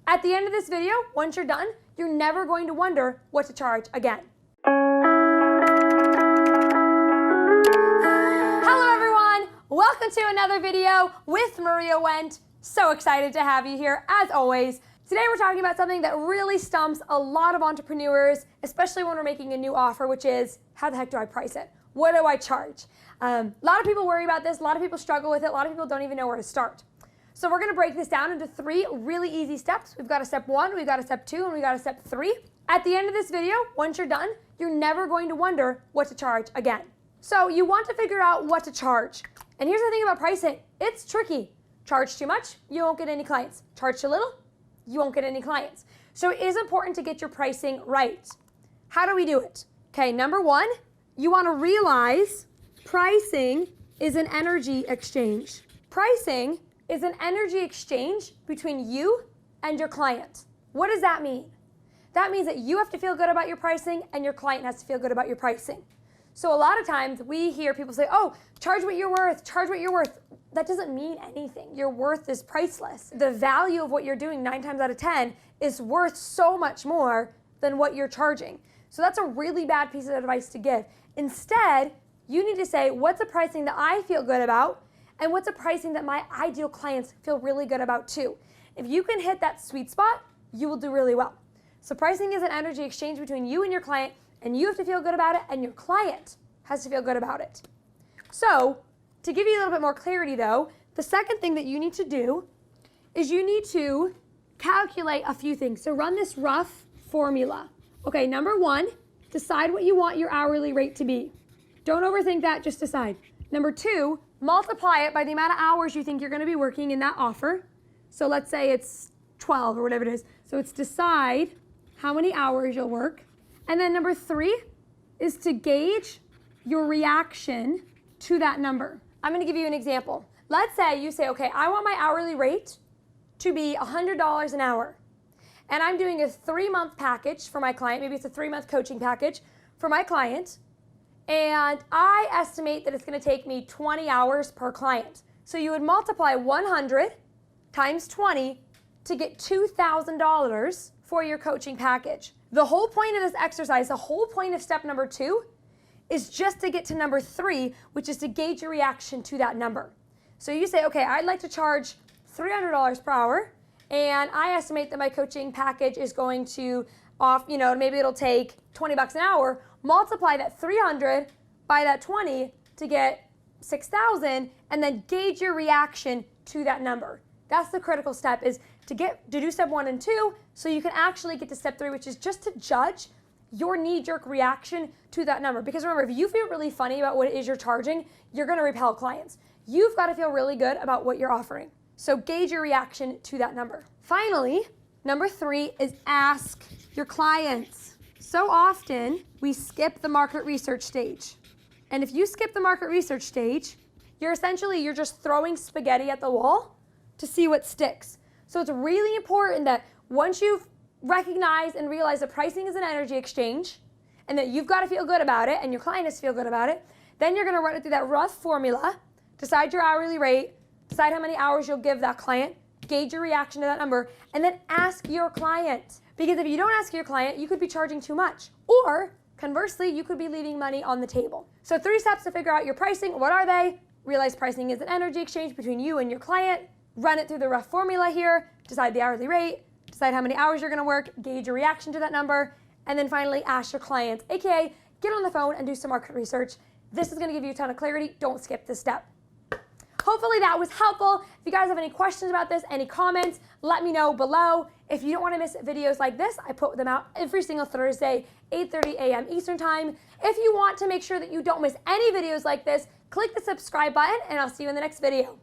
At the end of this video, once you're done, you're never going to wonder what to charge again. Hello everyone, welcome to another video with Maria Wendt. So excited to have you here as always. Today we're talking about something that really stumps a lot of entrepreneurs, especially when we're making a new offer, which is, how the heck do I price it? What do I charge? A lot of people worry about this, a lot of people struggle with it, a lot of people don't even know where to start. So we're gonna break this down into 3 really easy steps. We've got a step 1, we've got a step 2, and we've got a step 3. At the end of this video, once you're done, you're never going to wonder what to charge again. So you want to figure out what to charge. And here's the thing about pricing, it's tricky. Charge too much, you won't get any clients. Charge too little, you won't get any clients. So it is important to get your pricing right. How do we do it? Okay, number 1, you want to realize pricing is an energy exchange. Pricing is an energy exchange between you and your client. What does that mean? That means that you have to feel good about your pricing and your client has to feel good about your pricing. So a lot of times we hear people say, oh, charge what you're worth, charge what you're worth. That doesn't mean anything. Your worth is priceless. The value of what you're doing 9 times out of 10 is worth so much more than what you're charging. So that's a really bad piece of advice to give. Instead, you need to say, what's a pricing that I feel good about and what's a pricing that my ideal clients feel really good about too. If you can hit that sweet spot, you will do really well. So pricing is an energy exchange between you and your client, and you have to feel good about it, and your client has to feel good about it. So to give you a little bit more clarity though, the second thing that you need to do is you need to calculate a few things. So run this rough formula. Okay, number 1, decide what you want your hourly rate to be. Don't overthink that, just decide. Number 2, multiply it by the amount of hours you think you're gonna be working in that offer. So let's say it's 12 or whatever it is. So it's decide how many hours you'll work. And then number 3 is to gauge your reaction to that number. I'm gonna give you an example. Let's say you say, okay, I want my hourly rate to be $100 an hour. And I'm doing a 3-month package for my client. Maybe it's a 3-month coaching package for my client. And I estimate that it's gonna take me 20 hours per client. So you would multiply 100 times 20 to get $2,000 for your coaching package. The whole point of this exercise, the whole point of step number 2 is just to get to number 3, which is to gauge your reaction to that number. So you say, okay, I'd like to charge $300 per hour, and I estimate that my coaching package is going to maybe it'll take 20 bucks an hour. Multiply that 300 by that 20 to get 6,000, and then gauge your reaction to that number. That's the critical step, is to do step 1 and 2, so you can actually get to step 3, which is just to judge your knee-jerk reaction to that number. Because remember, if you feel really funny about what it is you're charging, you're gonna repel clients. You've got to feel really good about what you're offering. So gauge your reaction to that number. Finally, number 3 is ask your clients. So often, we skip the market research stage. And if you skip the market research stage, you're just throwing spaghetti at the wall to see what sticks. So it's really important that once you've recognized and realized that pricing is an energy exchange and that you've got to feel good about it and your client has to feel good about it, then you're gonna run it through that rough formula, decide your hourly rate, decide how many hours you'll give that client, gauge your reaction to that number, and then ask your client. Because if you don't ask your client, you could be charging too much. Or conversely, you could be leaving money on the table. So 3 steps to figure out your pricing. What are they? Realize pricing is an energy exchange between you and your client. Run it through the rough formula here, decide the hourly rate, decide how many hours you're gonna work, gauge your reaction to that number, and then finally ask your clients, AKA get on the phone and do some market research. This is gonna give you a ton of clarity. Don't skip this step. Hopefully that was helpful. If you guys have any questions about this, any comments, let me know below. If you don't want to miss videos like this, I put them out every single Thursday, 8:30 a.m. Eastern Time. If you want to make sure that you don't miss any videos like this, click the subscribe button and I'll see you in the next video.